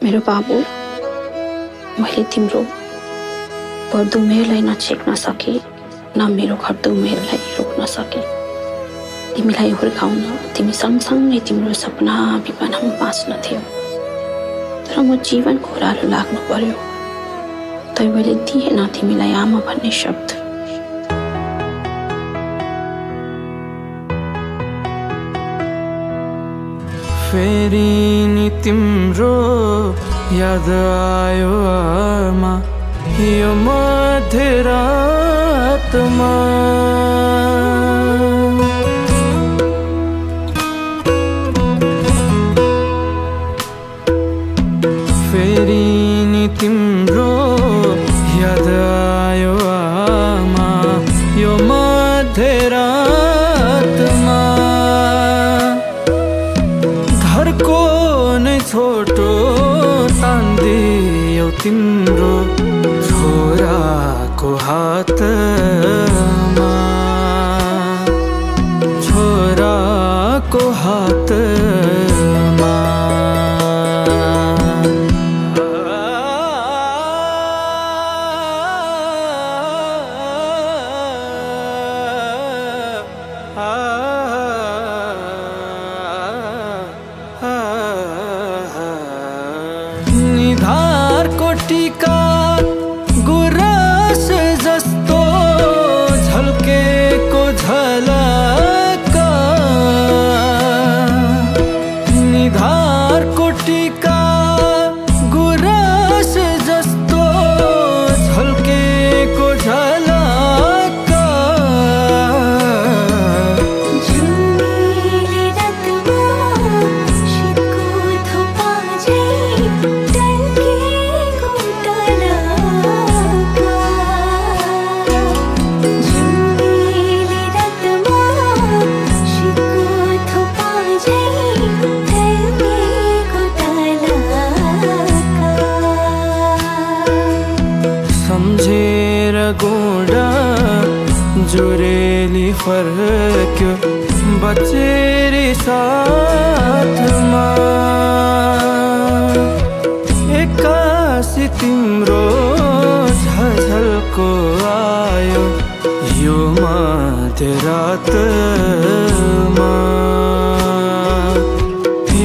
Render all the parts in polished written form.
मेरो बाबु, मैले तिम्रो बढ्दो उमेरलाई नछेक्न सके, न मेरो घट्दो उमेरलाई रोक्न सके। तिमीलाई हुर्काउन तिमी सँगसँगै तिम्रो सपना विपनामा बाँच्न थियो, तर म जीवनको ओह्रालो लाग्नु पर्यो। दैवले दिएन तिमीलाई आमा भन्ने शब्द। फेरि नि तिम्रो याद आयो आमा, यो मध्यरातमा। फेरि नि तिम्रो याद आयो आमा, यो मध्यरातमा। घरको नै छोटो तान्दियो तिम्रो छोराको हातमा, छोराको हातमा। निधारको टीका गुराँस जस्तो झल्केको झलका। निधारको टीका गुराँस जस्तो झल्केको झलका। सम्झेर गोडा जुरेली फर्क्यो बचेरी साथमा। एक्कासी तिम्रो झझल्को आयो यो मध्यरातमा,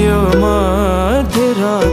यो मध्यरातमा।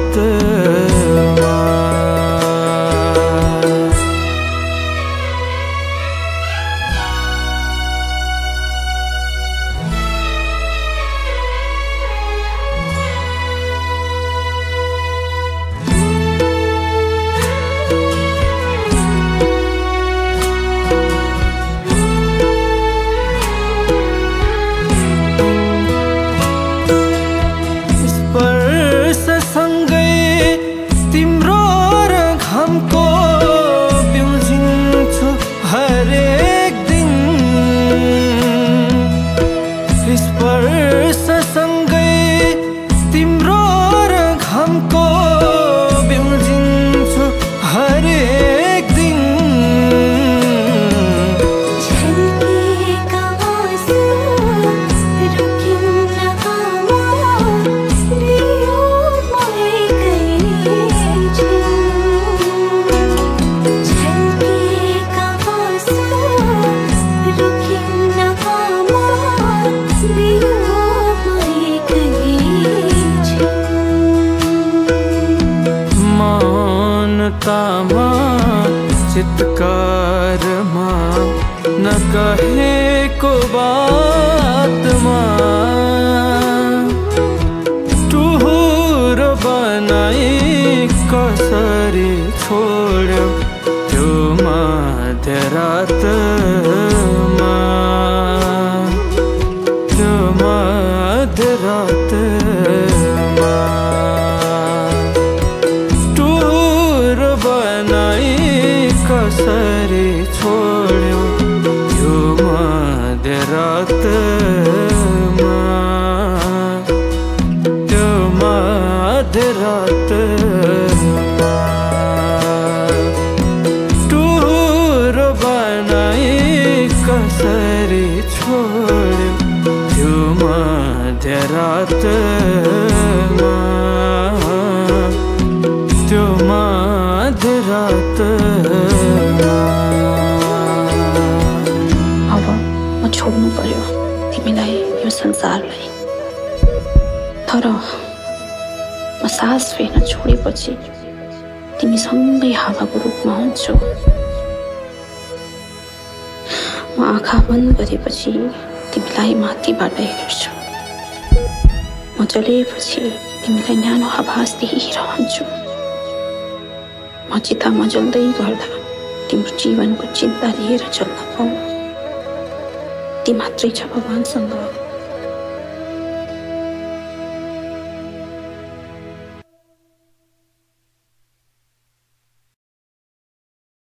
चित्कारमा न कहेको बातमा टुहुर बनाई कसरी छोड्यो त्यो मध्यरातमा, त्यो मध्यरातमा। टुहुर बनाई कसरी छोड्यो यो मध्यरातमा, त्यो मध्यरातमा। टुहुर बनाई कसरी छोड्यो यो मध्यरातमा, तर म सास फेर्न छोडेपछि तिमी सँगै हावाको रूपमा हुन्छौ। म आँखा बन्द गरेपछि तिमीलाई माथिबाट हेर्छु। म जलेपछि तिमीलाई न्यानो आभास दिइरहन्छु। म चितामा जल्दै गर्दा तिम्रो जीवनको चिन्ता लिएर चल्न पाऊ। ती मात्रै छ भगवानसँग